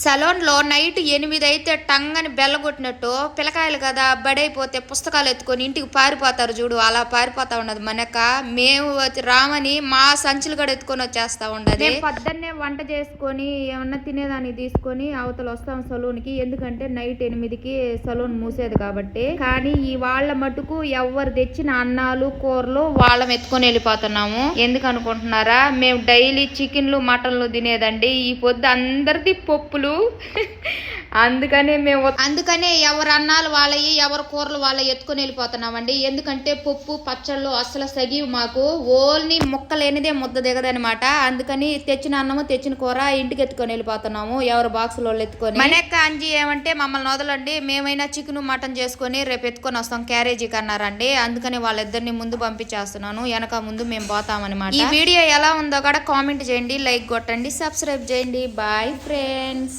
సలోన్లో night 8 అయితే టంగని బెల్ల కొట్టినట్టు పిల్లకాయలు కదా బడైపోతే పుస్తకాలు ఎత్తుకొని ఇంటికి పారిపోతారు చూడు, అలా పారిపోతా ఉండదు మనక. మేము రామని మా సంచులు కూడా ఎత్తుకొని వచ్చేస్తా ఉండదు. పొద్దున్నే వంట చేసుకొని ఏమన్నా తినేదానికి తీసుకొని అవతల వస్తాం సలూన్కి, ఎందుకంటే నైట్ 8కి సలూన్ మూసేది కాబట్టి. కానీ ఈ వాళ్ళ మటుకు ఎవరు తెచ్చిన అన్నాలు కూరలు వాళ్ళం ఎత్తుకొని వెళ్ళిపోతున్నాము. ఎందుకు అనుకుంటున్నారా? మేము డైలీ చికెన్లు మటన్లు తినేదండి, ఈ పొద్దు అందరిది పప్పులు. అందుకనే ఎవరు అన్నాలు వాళ్ళవి ఎవరు కూరలు వాళ్ళ ఎత్తుకొని వెళ్ళిపోతున్నామండి. ఎందుకంటే పప్పు పచ్చళ్ళు అసలు సగివి మాకు, ఓన్లీ ముక్క లేనిదే ముద్ద దిగదనమాట. అందుకని తెచ్చిన అన్నము తెచ్చిన కూర ఇంటికి ఎత్తుకొని వెళ్ళిపోతున్నాము, ఎవరు బాక్సులు వాళ్ళు ఎత్తుకొని. మనెక్క అంజి ఏమంటే మమ్మల్ని వదలండి, మేమైనా చికెన్ మటన్ చేసుకొని రేపు ఎత్తుకొని వస్తాం క్యారేజీకి అన్నారండి. అందుకని వాళ్ళిద్దరిని ముందు పంపించేస్తున్నాను, వెనక ముందు మేము పోతామన్నమాట. ఈ వీడియో ఎలా ఉందో కూడా కామెంట్ చేయండి, లైక్ కొట్టండి, సబ్స్క్రైబ్ చేయండి. Bye friends.